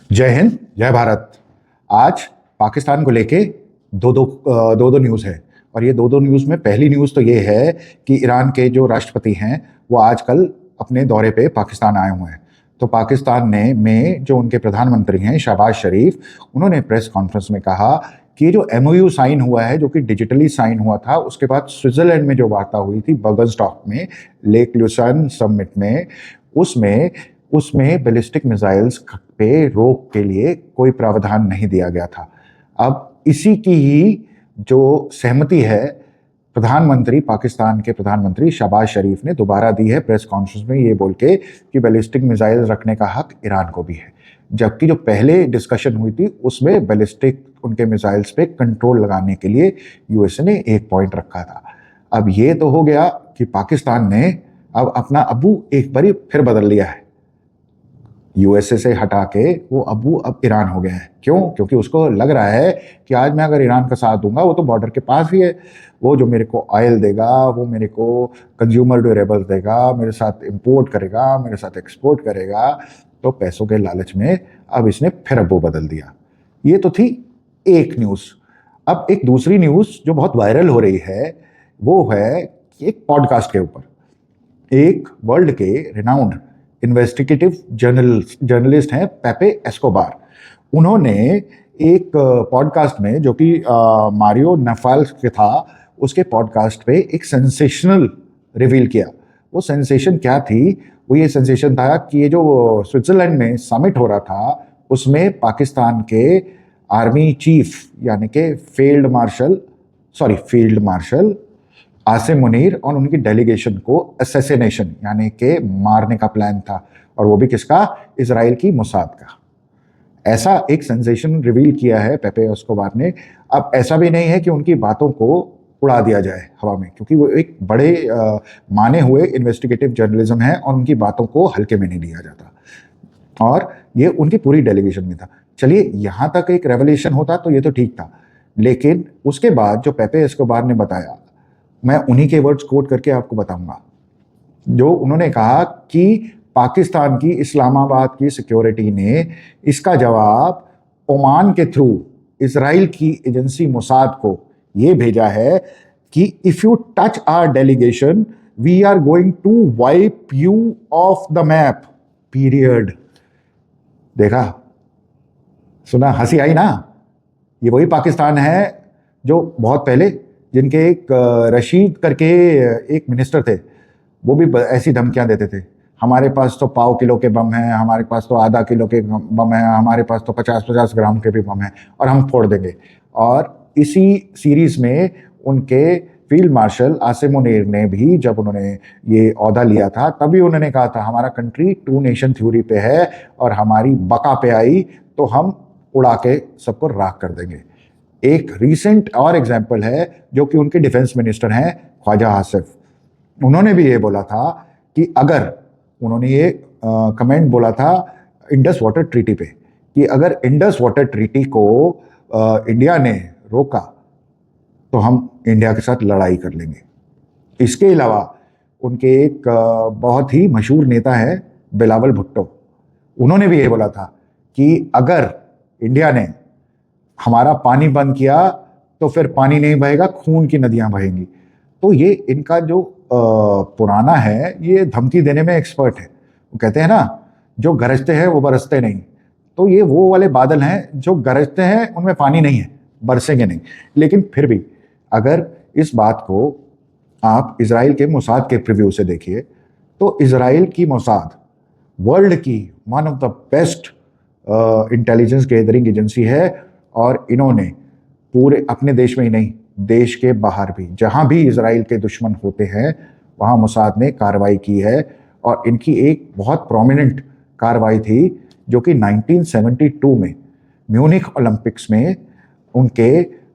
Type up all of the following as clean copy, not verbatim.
जय हिंद, जय भारत। आज पाकिस्तान को लेके दो दो न्यूज़ है। और ये दो दो न्यूज़ में पहली न्यूज़ तो ये है कि ईरान के जो राष्ट्रपति हैं वो आजकल अपने दौरे पे पाकिस्तान आए हुए हैं। तो पाकिस्तान ने में जो उनके प्रधानमंत्री हैं शहबाज शरीफ, उन्होंने प्रेस कॉन्फ्रेंस में कहा कि ये जो एमओयू साइन हुआ है, जो कि डिजिटली साइन हुआ था, उसके बाद स्विट्जरलैंड में जो वार्ता हुई थी बर्गनस्टॉक में, लेक ल्यूसन समिट में, उसमें उसमें बैलिस्टिक मिसाइल्स पे रोक के लिए कोई प्रावधान नहीं दिया गया था। अब इसी की ही जो सहमति है पाकिस्तान के प्रधानमंत्री शहबाज शरीफ ने दोबारा दी है प्रेस कॉन्फ्रेंस में, ये बोल के कि बैलिस्टिक मिसाइल रखने का हक ईरान को भी है। जबकि जो पहले डिस्कशन हुई थी उसमें बैलिस्टिक उनके मिसाइल्स पे कंट्रोल लगाने के लिए यूएसए ने एक पॉइंट रखा था। अब ये तो हो गया कि पाकिस्तान ने अब अपना अबू एक बार फिर बदल लिया है। यूएसए से हटा के वो अबू अब ईरान हो गया है। क्यों? क्योंकि उसको लग रहा है कि आज मैं अगर ईरान का साथ दूंगा, वो तो बॉर्डर के पास ही है, वो जो मेरे को ऑयल देगा, वो मेरे को कंज्यूमर ड्यूरेबल्स देगा, मेरे साथ इंपोर्ट करेगा, मेरे साथ एक्सपोर्ट करेगा। तो पैसों के लालच में अब इसने फिर अबू बदल दिया। ये तो थी एक न्यूज़। अब एक दूसरी न्यूज़ जो बहुत वायरल हो रही है वो है कि एक पॉडकास्ट के ऊपर एक वर्ल्ड के रिनाउंड इन्वेस्टिगेटिव जर्नलिस्ट हैं पेपे एस्कोबार। उन्होंने एक पॉडकास्ट में, जो कि मारियो नफाल्स के था, उसके पॉडकास्ट पे एक सेंसेशनल रिवील किया। वो सेंसेशन क्या थी? वो ये सेंसेशन था कि ये जो स्विट्जरलैंड में समिट हो रहा था उसमें पाकिस्तान के आर्मी चीफ यानी कि फील्ड मार्शल आसिम मुनीर और उनकी डेलीगेशन को असैसिनेशन यानी कि मारने का प्लान था। और वो भी किसका? इजराइल की मोसाद का। ऐसा एक सेंसेशन रिवील किया है पेपे एस्कोबार ने। अब ऐसा भी नहीं है कि उनकी बातों को उड़ा दिया जाए हवा में, क्योंकि वो एक बड़े माने हुए इन्वेस्टिगेटिव जर्नलिज्म है और उनकी बातों को हल्के में नहीं लिया जाता। और ये उनकी पूरी डेलीगेशन में था। चलिए, यहाँ तक एक रेवलेशन होता तो ये तो ठीक था, लेकिन उसके बाद जो पेपे एस्कोबार ने बताया, मैं उन्हीं के वर्ड्स कोट करके आपको बताऊंगा। जो उन्होंने कहा कि पाकिस्तान की इस्लामाबाद की सिक्योरिटी ने इसका जवाब ओमान के थ्रू इजराइल की एजेंसी मोसाद को ये भेजा है कि if you touch our delegation we are going to wipe you off the map, period. देखा, सुना, हंसी आई ना? ये वही पाकिस्तान है जो बहुत पहले, जिनके एक रशीद करके एक मिनिस्टर थे, वो भी ऐसी धमकियां देते थे, हमारे पास तो पाव किलो के बम हैं, हमारे पास तो आधा किलो के बम हैं, हमारे पास तो 50-50 ग्राम के भी बम हैं और हम फोड़ देंगे। और इसी सीरीज में उनके फील्ड मार्शल आसिम मुनीर ने भी, जब उन्होंने ये ओहदा लिया था, तभी उन्होंने कहा था हमारा कंट्री टू नेशन थ्योरी पे है और हमारी बका पे आई तो हम उड़ा के सबको राख कर देंगे। एक रीसेंट और एग्जाम्पल है जो कि उनके डिफेंस मिनिस्टर हैं ख्वाजा आसिफ। उन्होंने भी ये बोला था कि अगर, उन्होंने ये कमेंट बोला था इंडस वाटर ट्रीटी पे, कि अगर इंडस वाटर ट्रीटी को इंडिया ने रोका तो हम इंडिया के साथ लड़ाई कर लेंगे। इसके अलावा उनके एक बहुत ही मशहूर नेता है बिलावल भुट्टो, उन्होंने भी ये बोला था कि अगर इंडिया ने हमारा पानी बंद किया तो फिर पानी नहीं बहेगा, खून की नदियां बहेंगी। तो ये इनका जो पुराना है, ये धमकी देने में एक्सपर्ट है। वो कहते हैं ना, जो गरजते हैं वो बरसते नहीं। तो ये वो वाले बादल हैं जो गरजते हैं, उनमें पानी नहीं है, बरसेंगे नहीं। लेकिन फिर भी अगर इस बात को आप इजराइल के मोसाद के प्रीव्यू से देखिए, तो इजराइल की मोसाद वर्ल्ड की one of the best intelligence gathering agency है। और इन्होंने पूरे अपने देश में ही नहीं, देश के बाहर भी, जहां भी इजराइल के दुश्मन होते हैं, वहां मोसाद ने कार्रवाई की है। और इनकी एक बहुत प्रोमिनेंट कार्रवाई थी जो कि 1972 में म्यूनिख ओलंपिक्स में उनके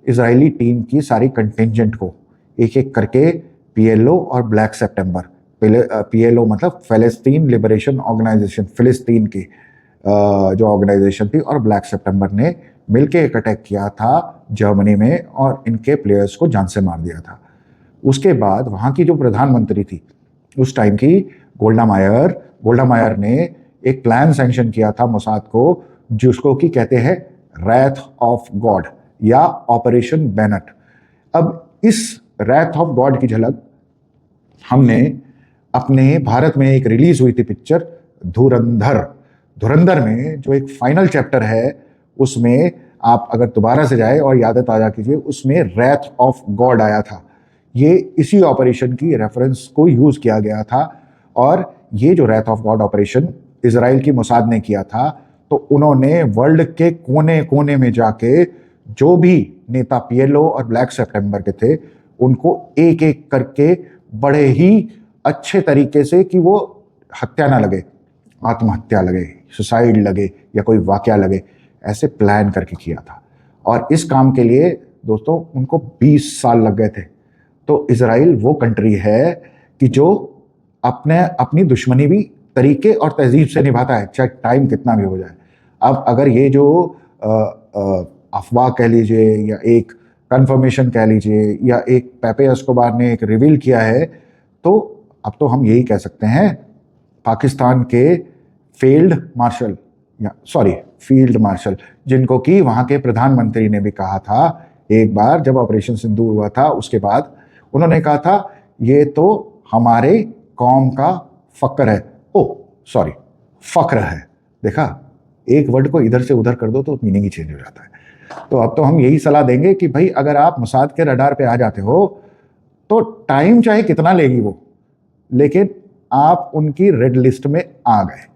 इजरायली टीम की सारी कंटिजेंट को एक एक करके पीएलओ और ब्लैक सितंबर, पीएलओ मतलब फ़लस्तीन लिबरेशन ऑर्गेनाइजेशन, फ़िलिस्तीन की जो ऑर्गेनाइजेशन थी, और ब्लैक सितंबर ने मिलके एक अटैक किया था जर्मनी में और इनके प्लेयर्स को जान से मार दिया था। उसके बाद वहाँ की जो प्रधानमंत्री थी उस टाइम की, गोल्डा मायर ने एक प्लान सैंक्शन किया था मोसाद को, जिसको कि कहते हैं रैथ ऑफ गॉड या ऑपरेशन बैनट। अब इस रैथ ऑफ गॉड की झलक हमने अपने भारत में एक रिलीज हुई थी पिक्चर धुरंधर। धुरंधर में जो एक फाइनल चैप्टर है उसमें आप अगर दोबारा से जाए और यादें ताज़ा कीजिए, उसमें रैथ ऑफ गॉड आया था। ये इसी ऑपरेशन की रेफरेंस को यूज किया गया था। और ये जो wrath of God operation Israel की मोसाद ने किया था, तो उन्होंने वर्ल्ड के कोने कोने में जाके जो भी नेता पीएलओ और ब्लैक सितंबर के थे उनको एक एक करके बड़े ही अच्छे तरीके से, कि वो हत्या ना लगे, आत्महत्या लगे, सुसाइड लगे या कोई वाकया लगे, ऐसे प्लान करके किया था। और इस काम के लिए दोस्तों उनको 20 साल लग गए थे। तो इजराइल वो कंट्री है कि जो अपनी दुश्मनी भी तरीके और तहजीब से निभाता है, चाहे टाइम कितना भी हो जाए। अब अगर ये जो अफवाह कह लीजिए या एक कंफर्मेशन कह लीजिए या एक पेपे एस्कोबार ने एक रिवील किया है, तो अब तो हम यही कह सकते हैं पाकिस्तान के फील्ड मार्शल, जिनको कि वहाँ के प्रधानमंत्री ने भी कहा था एक बार जब ऑपरेशन सिंदूर हुआ था, उसके बाद उन्होंने कहा था ये तो हमारे कौम का फक्र है, फक्र है। देखा, एक वर्ड को इधर से उधर कर दो तो मीनिंग ही चेंज हो जाता है। तो अब तो हम यही सलाह देंगे कि भाई अगर आप मोसाद के रडार पे आ जाते हो तो टाइम चाहे कितना लेगी वो, लेकिन आप उनकी रेड लिस्ट में आ गए।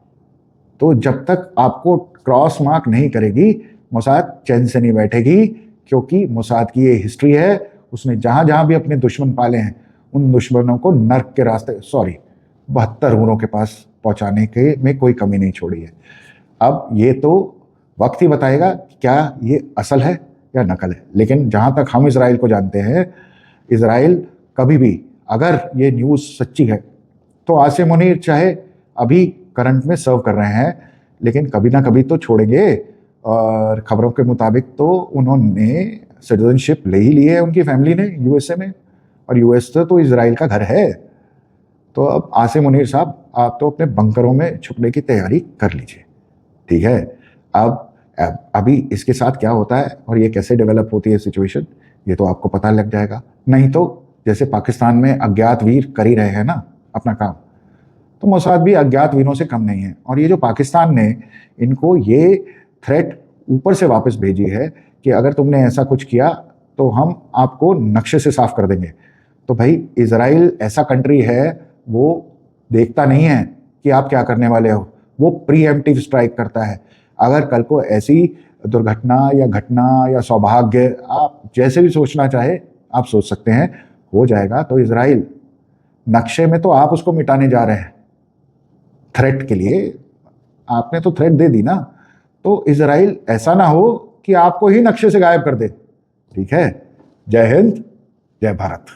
तो जब तक आपको क्रॉस मार्क नहीं करेगी मोसाद चैन से नहीं बैठेगी, क्योंकि मोसाद की ये हिस्ट्री है, उसने जहां जहां भी अपने दुश्मन पाले हैं उन दुश्मनों को नर्क के रास्ते 72 हूरों के पास पहुंचाने के में कोई कमी नहीं छोड़ी है। अब ये तो वक्त ही बताएगा कि क्या ये असल है या नकल है। लेकिन जहां तक हम इजराइल को जानते हैं, इजराइल कभी भी, अगर ये न्यूज़ सच्ची है तो आसिम मुनीर चाहे अभी करंट में सर्व कर रहे हैं, लेकिन कभी ना कभी तो छोड़ेंगे। और खबरों के मुताबिक तो उन्होंने सिटीजनशिप ले ही ली है उनकी फैमिली ने यूएसए में, और यूएसए तो इजराइल का घर है। तो अब आसिम मुनीर साहब, आप तो अपने बंकरों में छुपने की तैयारी कर लीजिए, ठीक है। अब अभी इसके साथ क्या होता है और ये कैसे डेवलप होती है सिचुएशन, ये तो आपको पता लग जाएगा। नहीं तो जैसे पाकिस्तान में अज्ञात वीर कर ही रहे हैं ना अपना काम, तो मोसाद भी अज्ञात वीरों से कम नहीं है। और ये जो पाकिस्तान ने इनको ये थ्रेट ऊपर से वापस भेजी है कि अगर तुमने ऐसा कुछ किया तो हम आपको नक्शे से साफ कर देंगे। तो भाई इजराइल ऐसा कंट्री है, वो देखता नहीं है कि आप क्या करने वाले हो, वो प्रीएम्प्टिव स्ट्राइक करता है। अगर कल को ऐसी दुर्घटना या घटना या सौभाग्य, आप जैसे भी सोचना चाहे आप सोच सकते हैं, हो जाएगा, तो इजराइल नक्शे में तो आप उसको मिटाने जा रहे हैं थ्रेट के लिए। आपने तो थ्रेट दे दी ना, तो इजराइल ऐसा ना हो कि आपको ही नक्शे से गायब कर दे। ठीक है, जय हिंद, जय भारत।